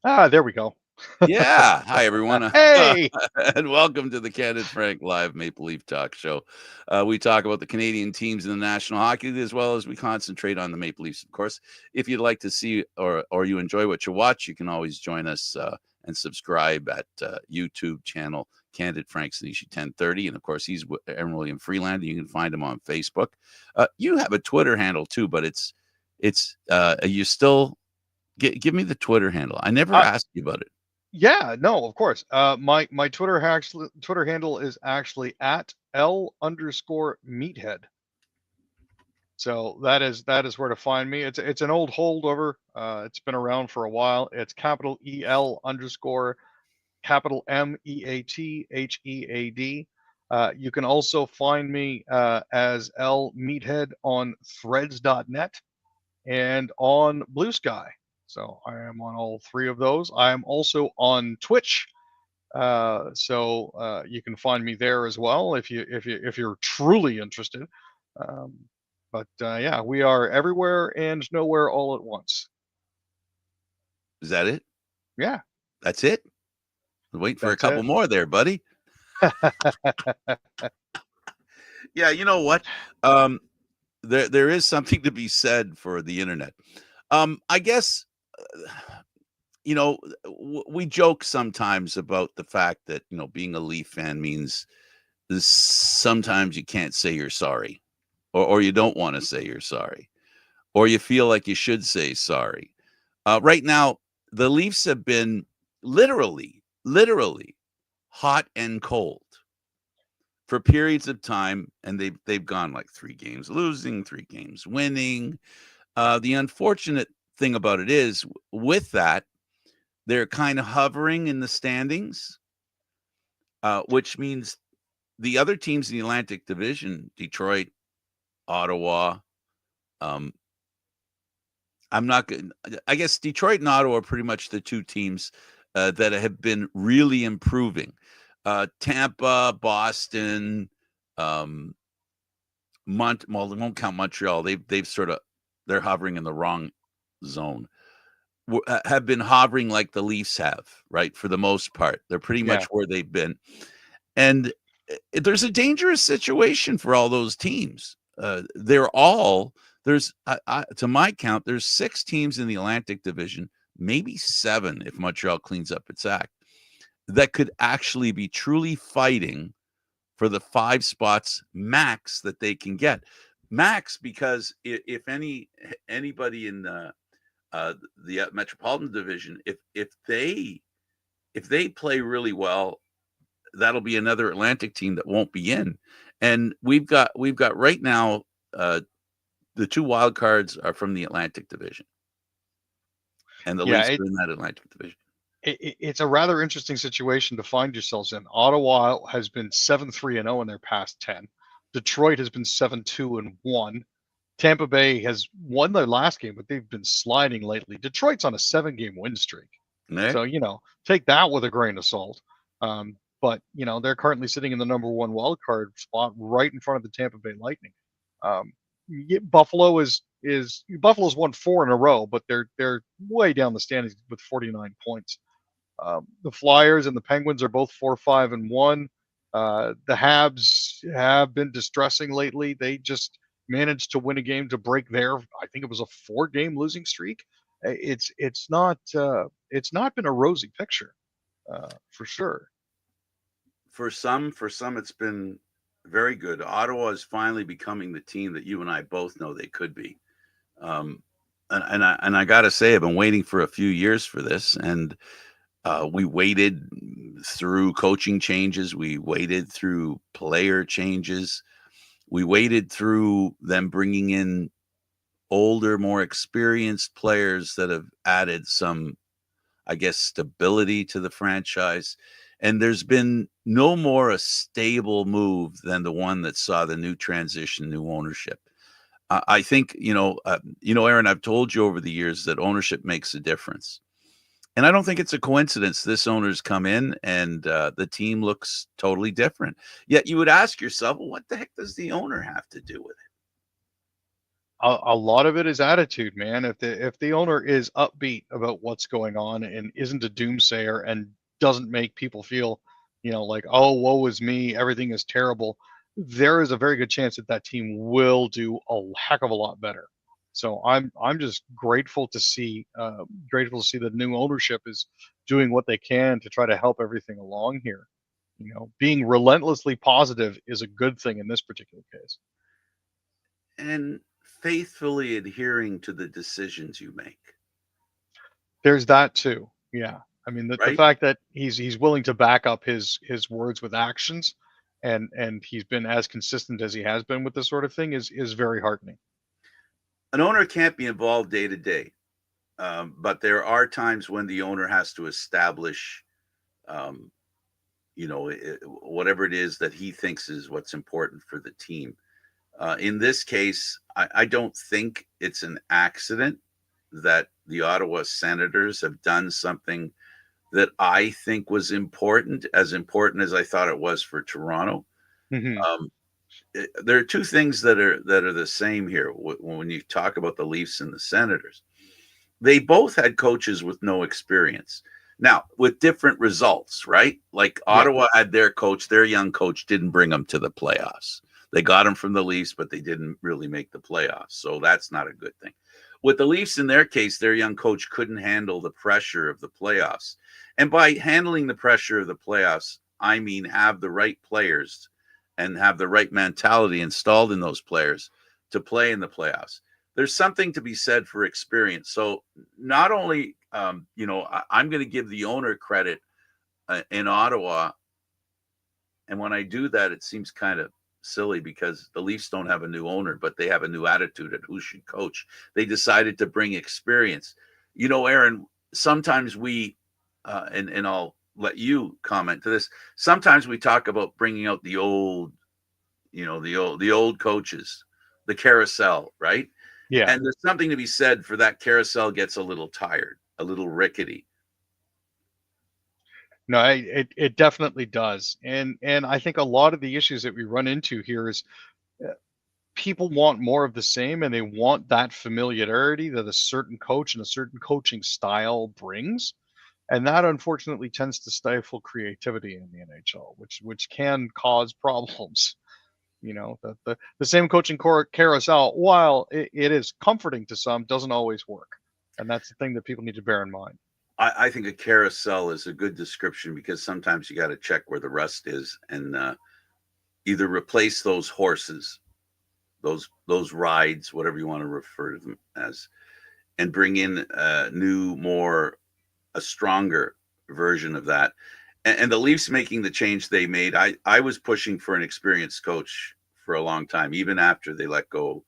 There we go. Yeah. Hi, everyone. Hey! And welcome to the Candid Frank Live Maple Leaf Talk Show. We talk about the Canadian teams in the National Hockey League, as well as we concentrate on the Maple Leafs, of course. If you'd like to see or you enjoy what you watch, you can always join us and subscribe at YouTube channel Candid Frank Stanisci 1030. And of course, he's Aaron William Freeland. You can find him on Facebook. You have a Twitter handle too, but you still give me the Twitter handle. I never Uh, asked you about it. yeah, no, of course. My Twitter handle is actually at L_meathead. So that is where to find me. It's an old holdover. It's been around for a while. It's capital EL_ capital MEATHEAD. You can also find me as L Meathead on threads.net and on Blue Sky. So I am on all three of those. I am also on Twitch. So you can find me there as well if you're truly interested. Um, but yeah, we are everywhere and nowhere all at once. Is that it? Yeah, That's it? Wait for a that's couple it. more there, buddy. Yeah, you know what? Um, there is something to be said for the internet. I guess you know we joke sometimes about the fact that being a Leaf fan means sometimes you can't say you're sorry, or you don't want to say you're sorry, or you feel like you should say sorry. Right now, the Leafs have been literally hot and cold for periods of time, and they've gone like 3 games losing, 3 games winning. The unfortunate thing about it is, with that, they're kind of hovering in the standings, which means the other teams in the Atlantic Division, Detroit, Ottawa. Um, I'm not good. I guess Detroit and Ottawa are pretty much the two teams that have been really improving. Tampa, Boston, um, well, they won't count Montreal. They're hovering in the wrong zone. Have been hovering like the Leafs have, right? For the most part, they're pretty much Yeah, where they've been, and there's a dangerous situation for all those teams. They're all there's to my count, there's 6 teams in the Atlantic Division, maybe 7 if Montreal cleans up its act, that could actually be truly fighting for the 5 spots max that they can get. Max, because if anybody in the Metropolitan Division, if they play really well, that'll be another Atlantic team that won't be in. And we've got right now the 2 wild cards are from the Atlantic Division, and the yeah. Leafs are in that Atlantic Division. It's a rather interesting situation to find yourselves in. Ottawa has been 7-3-0 in their past 10. Detroit has been 7-2-1. Tampa Bay has won their last game, but they've been sliding lately. Detroit's on a 7-game win streak. Okay? So, take that with a grain of salt. But they're currently sitting in the number one wild card spot right in front of the Tampa Bay Lightning. Um, Buffalo's won 4 in a row, but they're way down the standings with 49 points. The Flyers and the Penguins are both 4-5-1. The Habs have been distressing lately. They just managed to win a game to break their, I think it was a 4-game losing streak. It's not been a rosy picture, for sure. For some, it's been very good. Ottawa is finally becoming the team that you and I both know they could be. Um, and I got to say, I've been waiting for a few years for this, and we waited through coaching changes. We waited through player changes. We waited through them bringing in older, more experienced players that have added some, I guess, stability to the franchise. And there's been no more a stable move than the one that saw the new transition, new ownership. I think, Aaron, I've told you over the years that ownership makes a difference. And I don't think it's a coincidence this owner's come in and the team looks totally different. Yet you would ask yourself, well, what the heck does the owner have to do with it? A lot of it is attitude, man. If the owner is upbeat about what's going on and isn't a doomsayer and doesn't make people feel, like, oh, woe is me, everything is terrible, there is a very good chance that that team will do a heck of a lot better. So I'm just grateful to see the new ownership is doing what they can to try to help everything along here. Being relentlessly positive is a good thing in this particular case. And faithfully adhering to the decisions you make, There's that too. Yeah. I mean, the right? fact that he's willing to back up his words with actions, and he's been as consistent as he has been with this sort of thing is very heartening. An owner can't be involved day to day, but there are times when the owner has to establish, um, whatever it is that he thinks is what's important for the team. In this case, I don't think it's an accident that the Ottawa Senators have done something that I think was important as I thought it was for Toronto. Hmm. Um, there are two things that are the same here when you talk about the Leafs and the Senators. They both had coaches with no experience. Now, with different results, right? Like Yeah. Ottawa had their young coach didn't bring them to the playoffs. They got him from the Leafs, but they didn't really make the playoffs. So that's not a good thing. With the Leafs, in their case, their young coach couldn't handle the pressure of the playoffs. And by handling the pressure of the playoffs, I mean have the right players and have the right mentality installed in those players to play in the playoffs. There's something to be said for experience. So not only, I'm going to give the owner credit in Ottawa, and when I do that, it seems kind of silly because the Leafs don't have a new owner, but they have a new attitude at who should coach. They decided to bring experience. Aaron, sometimes and I'll let you comment to this. Sometimes we talk about bringing out the old, the old coaches, the carousel, right? Yeah. And there's something to be said for that carousel gets a little tired, a little rickety. No, it definitely does, and I think a lot of the issues that we run into here is uh, people want more of the same, and they want that familiarity that a certain coach and a certain coaching style brings. And that unfortunately tends to stifle creativity in the NHL, which can cause problems. The same coaching carousel, while it is comforting to some, doesn't always work, and that's the thing that people need to bear in mind. I think a carousel is a good description because sometimes you got to check where the rust is and either replace those horses, those rides, whatever you want to refer to them as, and bring in a new, a stronger version of that. And the Leafs making the change they made, I was pushing for an experienced coach for a long time, even after they let go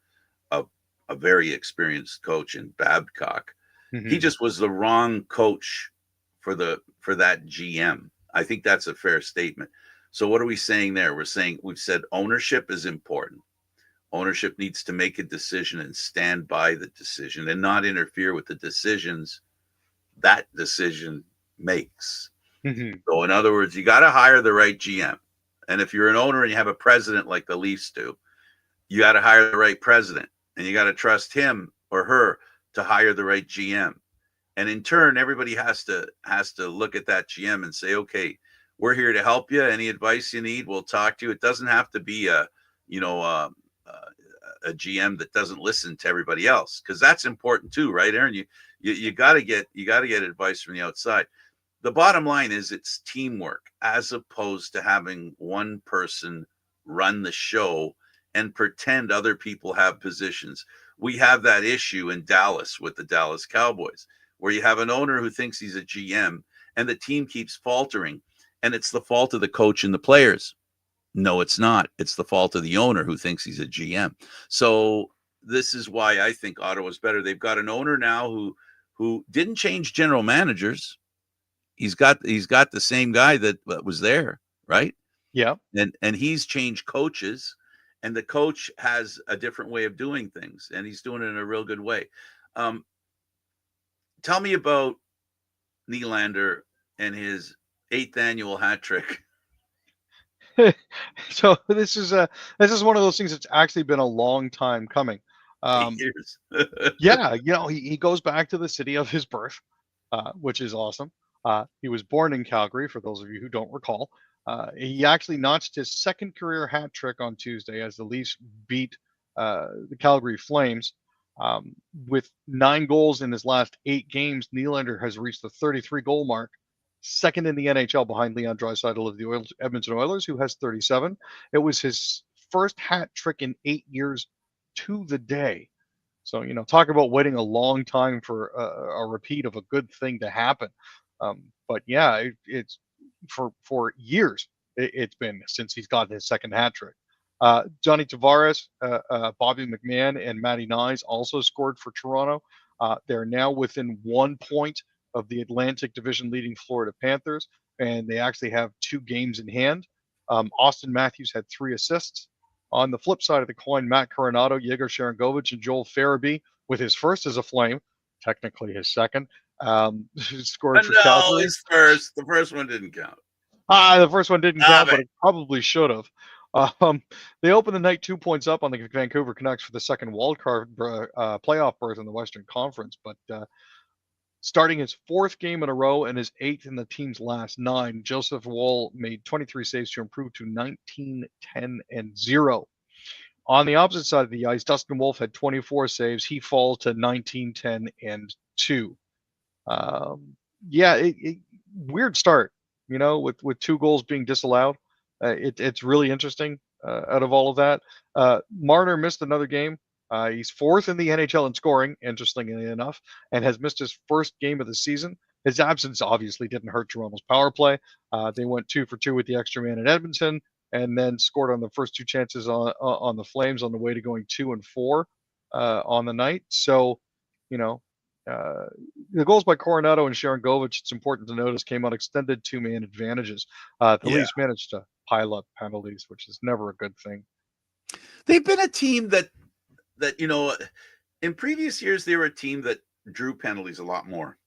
of a very experienced coach in Babcock. He Hmm. just was the wrong coach for that GM. I think that's a fair statement. So what are we saying there? We've said ownership is important. Ownership needs to make a decision and stand by the decision and not interfere with the decisions that decision makes. Hmm. So in other words, you got to hire the right GM. And if you're an owner and you have a president like the Leafs do, you got to hire the right president and you got to trust him or her to hire the right GM. And in turn, everybody has to look at that GM and say, okay, we're here to help you. Any advice you need, we'll talk to you. It doesn't have to be you know, a GM that doesn't listen to everybody else, because that's important too, right, Aaron? You got to get advice from the outside. The bottom line is it's teamwork as opposed to having one person run the show and pretend other people have positions. We have that issue in Dallas with the Dallas Cowboys, where you have an owner who thinks he's a GM and the team keeps faltering, and it's the fault of the coach and the players. No, it's not. It's the fault of the owner who thinks he's a GM. So this is why I think Ottawa's better. They've got an owner now who didn't change general managers. He's got the same guy that was there, right? Yeah. And he's changed coaches, and the coach has a different way of doing things, and he's doing it in a real good way. Um, Tell me about Nylander and his eighth annual hat trick. So this is one of those things that's actually been a long time coming. 8 Um, years. yeah, he goes back to the city of his birth, which is awesome. He was born in Calgary, for those of you who don't recall. He actually notched his second career hat trick on Tuesday as the Leafs beat the Calgary Flames. With 9 goals in his last 8 games, Nylander has reached the 33 goal mark, second in the NHL behind Leon Draisaitl of the Edmonton Oilers, who has 37. It was his first hat trick in 8 years to the day. So, talk about waiting a long time for a repeat of a good thing to happen. But yeah, it's for years. It's been since he's gotten his second hat trick. Johnny Tavares, Bobby McMahon, and Matty Nyes also scored for Toronto. They're now within 1 point of the Atlantic Division leading Florida Panthers, and they actually have 2 games in hand. Austin Matthews had 3 assists. On the flip side of the coin, Matt Coronato, Yegor Sharangovich, and Joel Farabee, with his first as a Flame, technically his second, scored for No, Calgary. his first. The first one didn't count. The first one didn't count, but it probably should have. They opened the night 2 points up on the Vancouver Canucks for the second wildcard playoff berth in the Western Conference, but starting his 4th game in a row and his 8th in the team's last 9, Joseph Woll made 23 saves to improve to 19, 10, and 0. On the opposite side of the ice, Dustin Wolf had 24 saves. He falls to 19, 10, and 2. Yeah, weird start, with 2 goals being disallowed. It's really interesting out of all of that. Marner missed another game. He's 4th in the NHL in scoring, interestingly enough, and has missed his first game of the season. His absence obviously didn't hurt Toronto's power play. They went 2 for 2 with the extra man in Edmonton, and then scored on the first 2 chances on the Flames on the way to going 2 and 4 on the night. So, the goals by Coronato and Sharangovich, it's important to notice, came on extended 2-man advantages. The Leafs managed to pile up penalties, which is never a good thing. They've been a team that in previous years they were a team that drew penalties a lot more.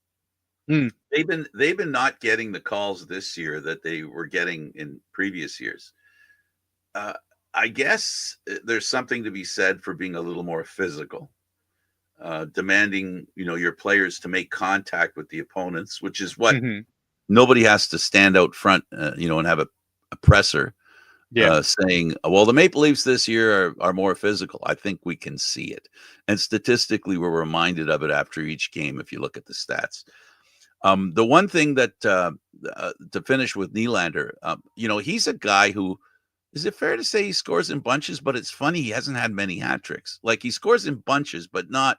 They've been not getting the calls this year that they were getting in previous years. I guess there's something to be said for being a little more physical, demanding your players to make contact with the opponents, which is what nobody has to stand out front, and have a presser. Saying, well, the Maple Leafs this year are more physical. I think we can see it. And statistically, we're reminded of it after each game if you look at the stats. The one thing that, to finish with Nylander, he's a guy who, is it fair to say he scores in bunches? But it's funny, he hasn't had many hat tricks. Like, he scores in bunches, but not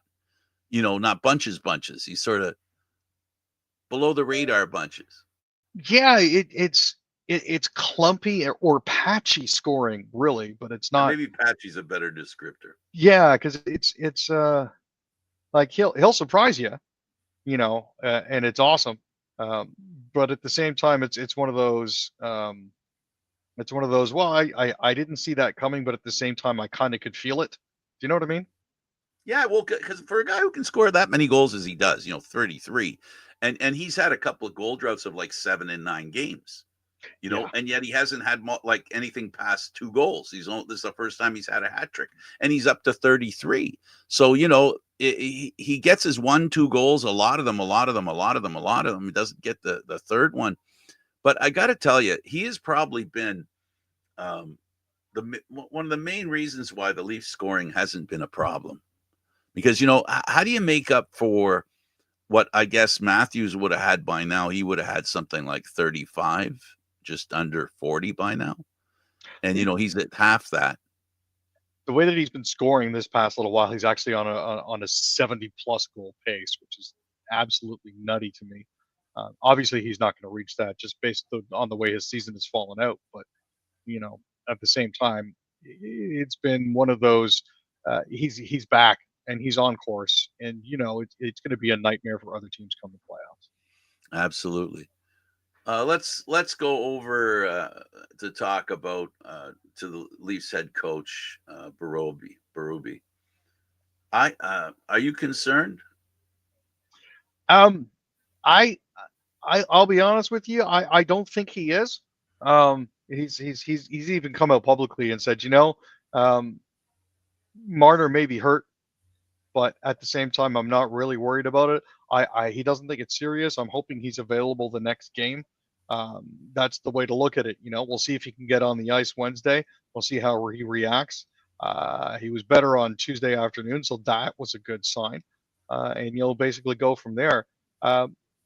bunches. He's sort of below the radar bunches. Yeah, it's clumpy or patchy scoring, really, but it's not. Maybe patchy's a better descriptor. Yeah, because it's like he'll surprise you, and it's awesome. But at the same time, it's one of those. It's one of those. Well, I didn't see that coming, but at the same time, I kind of could feel it. Do you know what I mean? Yeah, well, because for a guy who can score that many goals as he does, 33, and he's had a couple of goal droughts of like 7 and 9 games. And yet he hasn't had like anything past 2 goals. This is the first time he's had a hat trick, and he's up to 33. So he gets his 1-2 goals, a lot of them. He doesn't get the third one, but I got to tell you, he has probably been one of the main reasons why the Leafs scoring hasn't been a problem, because how do you make up for what I guess Matthews would have had by now? He would have had something like 35. Just under 40 by now. And, he's at half that. The way that he's been scoring this past little while, he's actually on a 70-plus goal pace, which is absolutely nutty to me. Obviously, he's not going to reach that just based on the way his season has fallen out. But, at the same time, it's been one of those, he's back and he's on course. And, it's going to be a nightmare for other teams come the playoffs. Absolutely. Let's go over to talk about to the Leafs head coach Berube. Are you concerned? I'll be honest with you. I don't think he is. He's even come out publicly and said, Marner may be hurt, but at the same time, I'm not really worried about it. He doesn't think it's serious. I'm hoping he's available the next game. Um, that's the way to look at it. We'll see if he can get on the ice Wednesday. We'll see how he reacts. He was better on Tuesday afternoon, so that was a good sign. And you'll basically go from there.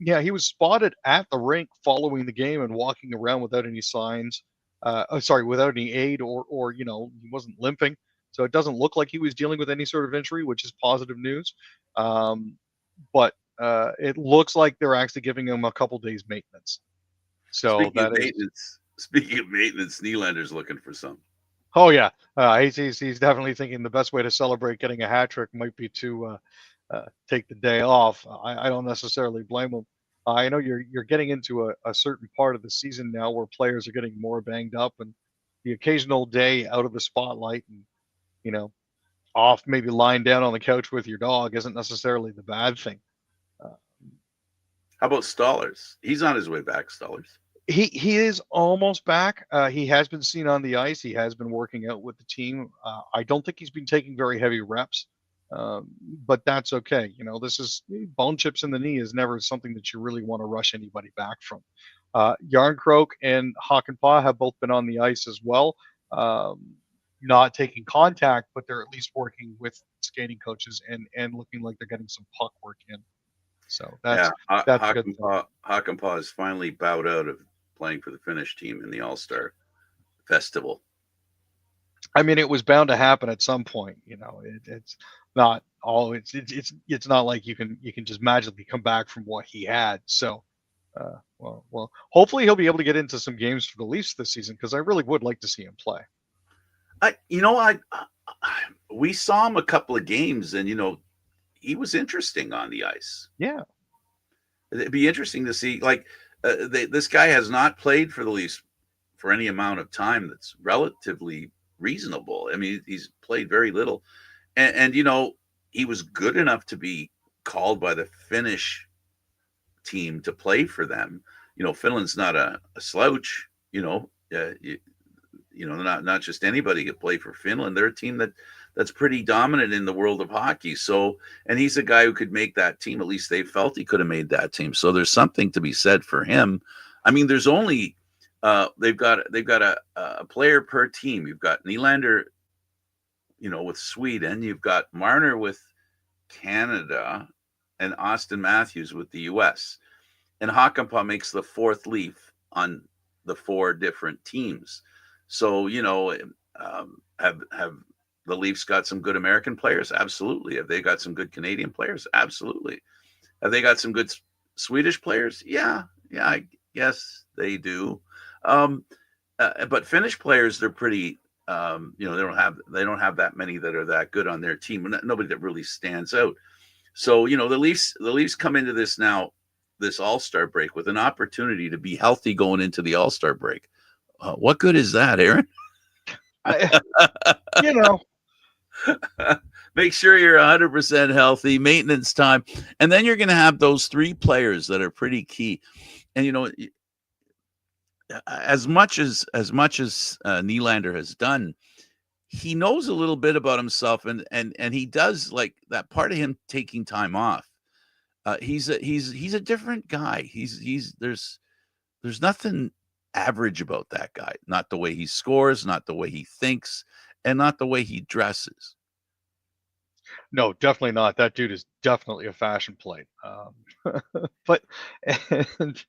Yeah, he was spotted at the rink following the game and walking around without any signs. Without any aid, or he wasn't limping, so it doesn't look like he was dealing with any sort of injury, which is positive news. Um, but it looks like they're actually giving him a couple days maintenance. So Speaking of that is. maintenance, speaking of maintenance, Nylander's looking for some. Oh yeah, he's definitely thinking the best way to celebrate getting a hat trick might be to take the day off. I don't necessarily blame him. I know you're getting into a certain part of the season now where players are getting more banged up, and the occasional day out of the spotlight and you know off, maybe lying down on the couch with your dog, isn't necessarily the bad thing. Uh, How about Stollers? He's on his way back, Stollers. he is almost back. He has been seen on the ice. He has been working out with the team. I don't think he's been taking very heavy reps, um, but that's okay. This is bone chips in the knee is never something that you really want to rush anybody back from. Yarncroke and Hakanpää have both been on the ice as well, um, not taking contact, but they're at least working with skating coaches and looking like they're getting some puck work in. So Yeah, that's a good thing. Hakanpää has finally bowed out of playing for the Finnish team in the All-Star Festival. I mean, it was bound to happen at some point. It's not all. It's not like you can just magically come back from what he had. So, well, hopefully he'll be able to get into some games for the Leafs this season because I really would like to see him play. We saw him a couple of games, and he was interesting on the ice. Yeah. It'd be interesting to see. Like, this guy has not played for the Leafs for any amount of time that's relatively reasonable. I mean, he's played very little, and he was good enough to be called by the Finnish team to play for them. Finland's not a slouch. Not just anybody could play for Finland. They're a team that's pretty dominant in the world of hockey. So, and he's a guy who could make that team. At least they felt he could have made that team. So there's something to be said for him. I mean, there's only they've got a player per team. You've got Nylander, with Sweden. You've got Marner with Canada, and Austin Matthews with the U.S. And Hakanpää makes the fourth Leaf on the four different teams. So, have the Leafs got some good American players? Absolutely. Have they got some good Canadian players? Absolutely. Have they got some good Swedish players? Yeah, I guess they do. But Finnish players, they're pretty. They don't have that many that are that good on their team. Nobody that really stands out. So the Leafs come into this All-Star break with an opportunity to be healthy going into the All-Star break. What good is that, Aaron? you know, Make sure you're 100% healthy, maintenance time, and then you're going to have those three players that are pretty key. And as much as Nylander has done, he knows a little bit about himself, and he does like that part of him taking time off. He's a different guy. There's nothing average about that guy. Not the way he scores, not the way he thinks, and not the way he dresses. No, definitely not. That dude is definitely a fashion plate. But and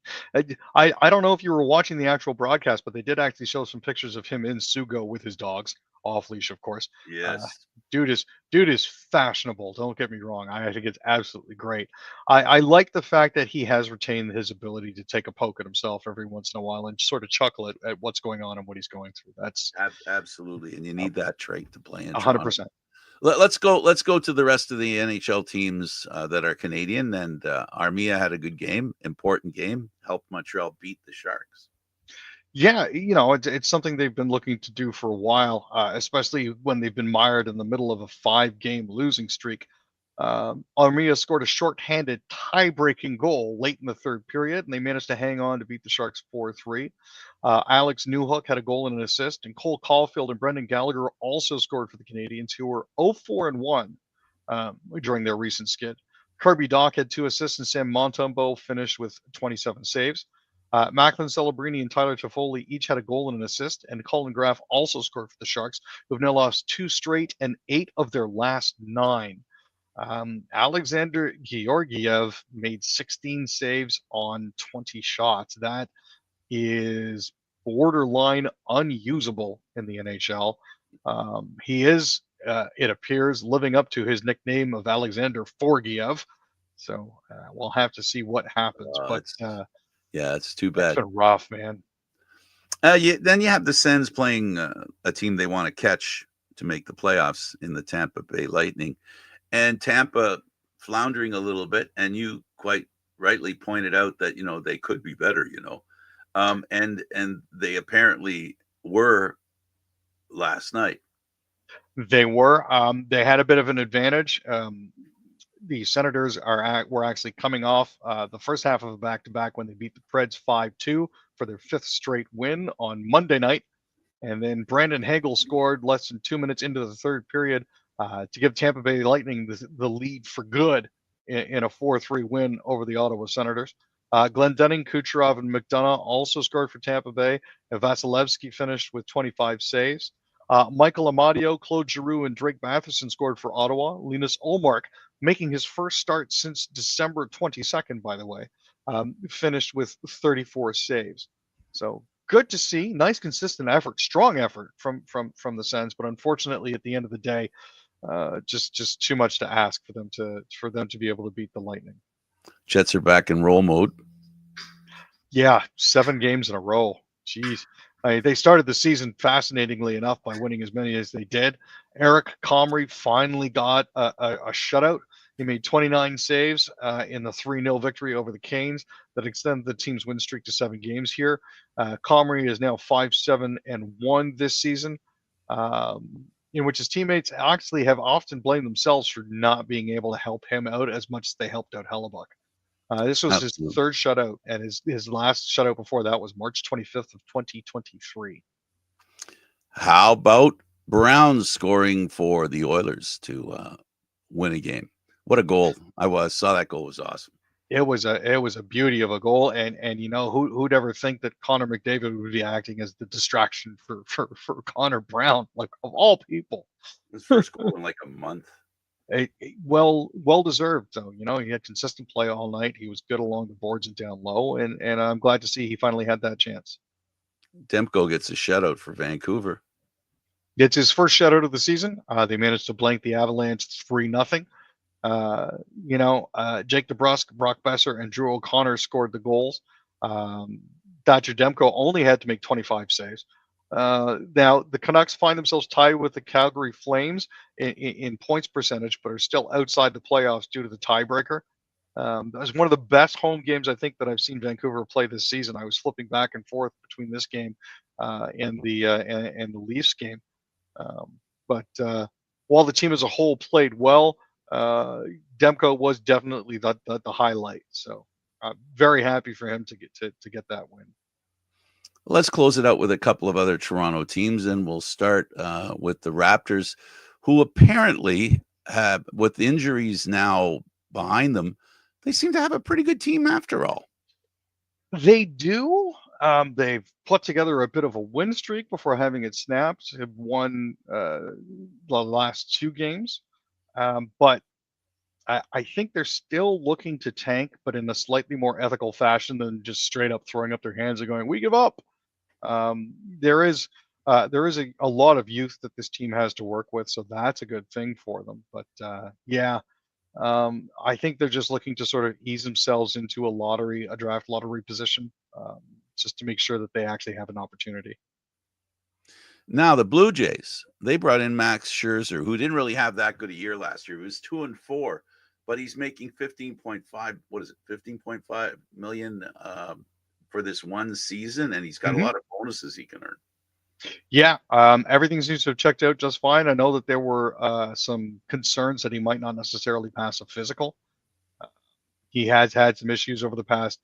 I don't know if you were watching the actual broadcast, but they did actually show some pictures of him in Sugo with his dogs, off leash, of course. Yes. Dude is fashionable. Don't get me wrong. I think it's absolutely great. I like the fact that he has retained his ability to take a poke at himself every once in a while and sort of chuckle at what's going on and what he's going through. That's Absolutely, and you need that trait to play in 100%. Let's go to the rest of the NHL teams that are Canadian. And Armia had a good game, important game, helped Montreal beat the Sharks. Yeah, it's something they've been looking to do for a while, especially when they've been mired in the middle of a 5-game losing streak. Armia scored a shorthanded tie-breaking goal late in the third period, and they managed to hang on to beat the Sharks 4-3. Alex Newhook had a goal and an assist, and Cole Caulfield and Brendan Gallagher also scored for the Canadians, who were 0-4-1 during their recent skid. Kirby Doc had 2 assists, and Sam Montembeault finished with 27 saves. Macklin Celebrini and Tyler Toffoli each had a goal and an assist, and Colin Graff also scored for the Sharks, who have now lost 2 straight and 8 of their last 9. Alexander Georgiev made 16 saves on 20 shots. That is borderline unusable in the NHL. He is, it appears, living up to his nickname of Alexander Forgiev. So we'll have to see what happens. But it's too it's bad. been rough, man. Then you have the Sens playing a team they want to catch to make the playoffs in the Tampa Bay Lightning. And Tampa floundering a little bit. And you quite rightly pointed out that, they could be better, and they apparently were last night. They were. They had a bit of an advantage. The Senators were actually coming off the first half of a back-to-back when they beat the Preds 5-2 for their 5th straight win on Monday night. And then Brandon Hagel scored less than 2 minutes into the third period to give Tampa Bay Lightning the lead for good in a 4-3 win over the Ottawa Senators. Glendening, Kucherov, and McDonough also scored for Tampa Bay. And Vasilevsky finished with 25 saves. Michael Amadio, Claude Giroux, and Drake Matheson scored for Ottawa. Linus Ullmark, making his first start since December 22nd, by the way, finished with 34 saves. So good to see. Nice, consistent effort, strong effort from the Sens. But unfortunately, at the end of the day, just too much to ask for them to be able to beat the Lightning. Jets are back in roll mode. Yeah, 7 games in a row. Jeez. They started the season fascinatingly enough by winning as many as they did. Eric Comrie finally got a shutout. He made 29 saves in the 3-0 victory over the Canes that extended the team's win streak to 7 games here. Comrie is now 5-7-1 this season, in which his teammates actually have often blamed themselves for not being able to help him out as much as they helped out Hellebuck. This was his 3rd shutout, and his last shutout before that was March 25th of 2023. How about Brown scoring for the Oilers to win a game? What a goal! I saw that goal. It was awesome. It was a beauty of a goal, and who'd ever think that Connor McDavid would be acting as the distraction for Connor Brown, like, of all people. His first goal in like a month. Well deserved, though. He had consistent play all night. He was good along the boards and down low, and I'm glad to see he finally had that chance. Demko gets a shutout for Vancouver. It's his first shutout of the season. They managed to blank the Avalanche 3-0. Jake DeBrusk, Brock Besser, and Drew O'Connor scored the goals. Thatcher Demko only had to make 25 saves. Now, the Canucks find themselves tied with the Calgary Flames in points percentage, but are still outside the playoffs due to the tiebreaker. That was one of the best home games I think that I've seen Vancouver play this season. I was flipping back and forth between this game and the Leafs game. But while the team as a whole played well, Demko was definitely the highlight. So I'm very happy for him to get that win. Let's close it out with a couple of other Toronto teams, and we'll start with the Raptors, who apparently have, with injuries now behind them, they seem to have a pretty good team after all. They do. They've put together a bit of a win streak before having it snapped. Have won the last 2 games, but I think they're still looking to tank, but in a slightly more ethical fashion than just straight up throwing up their hands and going, "We give up." There is a lot of youth that this team has to work with, so that's a good thing for them. But I think they're just looking to sort of ease themselves into a draft lottery position, just to make sure that they actually have an opportunity. Now the Blue Jays, they brought in Max Scherzer, who didn't really have that good a year last year. He was 2-4, but he's making 15.5 million for this one season, and he's got a lot of bonuses he can earn. Yeah, everything seems to have checked out just fine. I know that there were some concerns that he might not necessarily pass a physical. He has had some issues over the past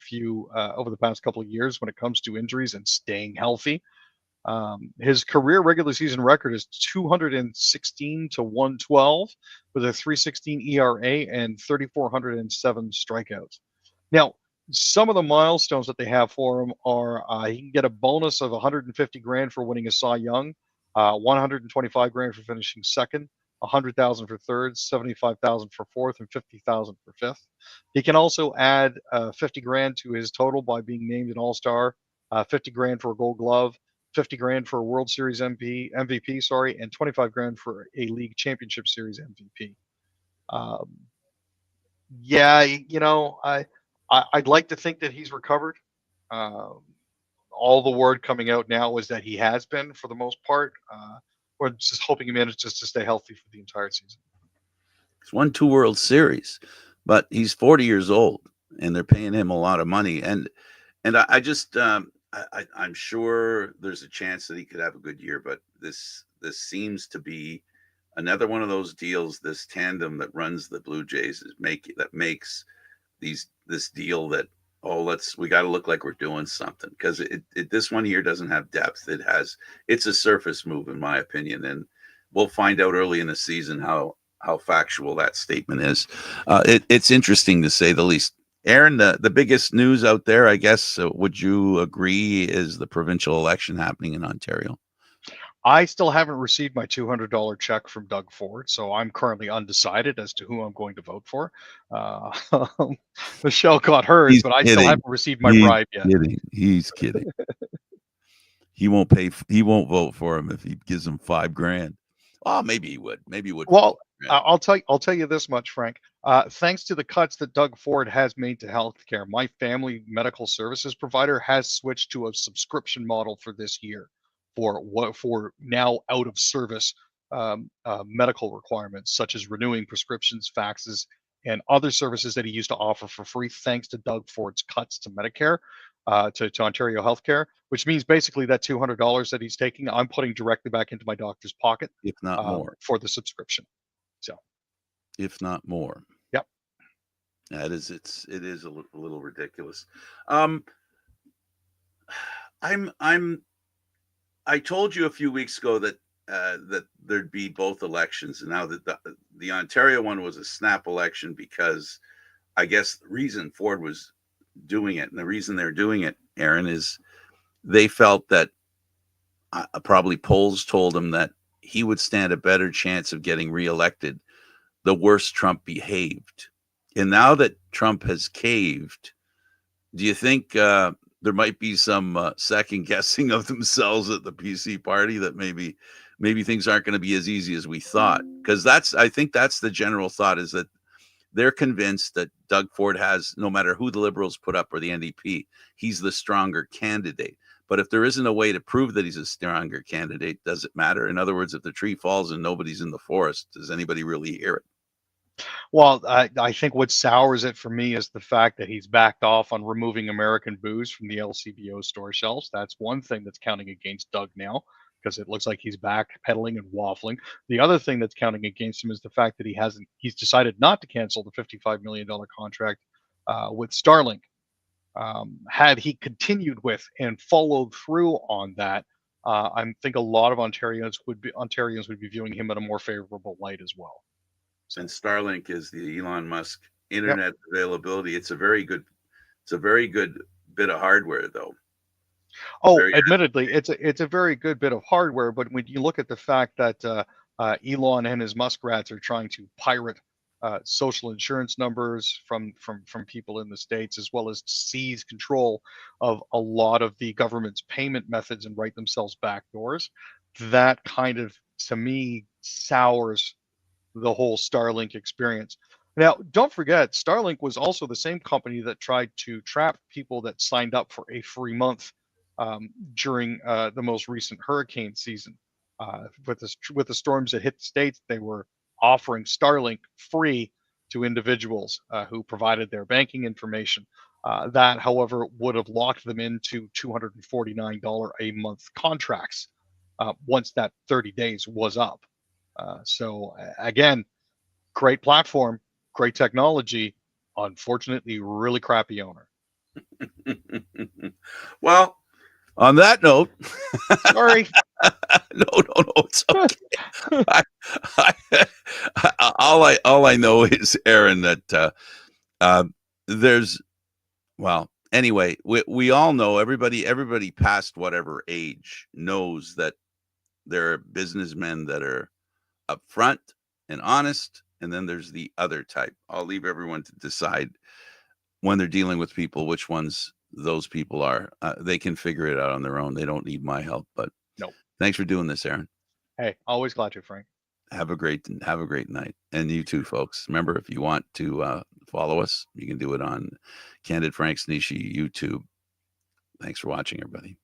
couple of years when it comes to injuries and staying healthy. His career regular season record is 216 to 112 with a 316 ERA and 3,407 strikeouts. Now, some of the milestones that they have for him are he can get a bonus of 150 grand for winning a Cy Young, 125 grand for finishing second, 100,000 for third, 75,000 for fourth, and 50,000 for fifth. He can also add 50 grand to his total by being named an All-Star, 50 grand for a Gold Glove, 50 grand for a World Series MVP, sorry, and 25 grand for a League Championship Series MVP. Yeah, I'd like to think that he's recovered. All the word coming out now is that he has been for the most part. We're just hoping he manages to stay healthy for the entire season. He's won 2 World Series, but he's 40 years old, and they're paying him a lot of money. And I just I'm sure there's a chance that he could have a good year, but this seems to be another one of those deals. This tandem that runs the Blue Jays makes this deal that we got to look like we're doing something, because this one here doesn't have depth. It's a surface move in my opinion, and we'll find out early in the season how factual that statement is. It's interesting to say the least. Aaron, the biggest news out there, I guess, would you agree, is the provincial election happening in Ontario? I still haven't received my $200 check from Doug Ford, so I'm currently undecided as to who I'm going to vote for. Michelle got hers, but I still haven't received my bribe yet. He's kidding. He won't vote for him if he gives him $5,000. Oh, maybe he would. Well, I'll tell you this much, Frank. Thanks to the cuts that Doug Ford has made to healthcare, my family medical services provider has switched to a subscription model for this year for now out of service medical requirements, such as renewing prescriptions, faxes, and other services that he used to offer for free, thanks to Doug Ford's cuts to Medicare, to Ontario Healthcare, which means basically that $200 that he's taking, I'm putting directly back into my doctor's pocket, if not more, for the subscription. So, if not more. Yep. It is a little ridiculous. I told you a few weeks ago that there'd be both elections, and now that the Ontario one was a snap election, because I guess the reason Ford was doing it, and the reason they're doing it, Aaron, is they felt that probably polls told him that he would stand a better chance of getting reelected the worse Trump behaved. And now that Trump has caved, do you think there might be some second guessing of themselves at the PC party, that maybe things aren't going to be as easy as we thought? Because I think that's the general thought, is that they're convinced that Doug Ford has, no matter who the Liberals put up or the NDP, he's the stronger candidate. But if there isn't a way to prove that he's a stronger candidate, does it matter? In other words, if the tree falls and nobody's in the forest, does anybody really hear it? Well, I think what sours it for me is the fact that he's backed off on removing American booze from the LCBO store shelves. That's one thing that's counting against Doug now, because it looks like he's backpedaling and waffling. The other thing that's counting against him is the fact that he's decided not to cancel the $55 million contract with Starlink. Had he continued with and followed through on that, I think a lot of Ontarians would be viewing him in a more favorable light as well. And Starlink is the Elon Musk internet availability. It's a very good bit of hardware, though. Oh, admittedly, it's a very good bit of hardware, but when you look at the fact that Elon and his muskrats are trying to pirate social insurance numbers from people in the States, as well as seize control of a lot of the government's payment methods and write themselves backdoors, that kind of, to me, sours the whole Starlink experience. Now, don't forget, Starlink was also the same company that tried to trap people that signed up for a free month during the most recent hurricane season. With the storms that hit the States, they were offering Starlink free to individuals who provided their banking information. That, however, would have locked them into $249 a month contracts once that 30 days was up. So again, great platform, great technology, unfortunately, really crappy owner. Well, On that note, Sorry. no, it's okay. All I know is, Aaron, that there's, well, anyway, we all know, everybody past whatever age knows that there are businessmen that are upfront and honest, and then there's the other type. I'll leave everyone to decide when they're dealing with people which ones those people are. They can figure it out on their own. They don't need my help. But No. Thanks for doing this, Aaron. Hey, always glad to, Frank. Have a great night. And you too, folks. Remember, if you want to follow us, you can do it on Candid Frank Stanisci YouTube. Thanks for watching, everybody.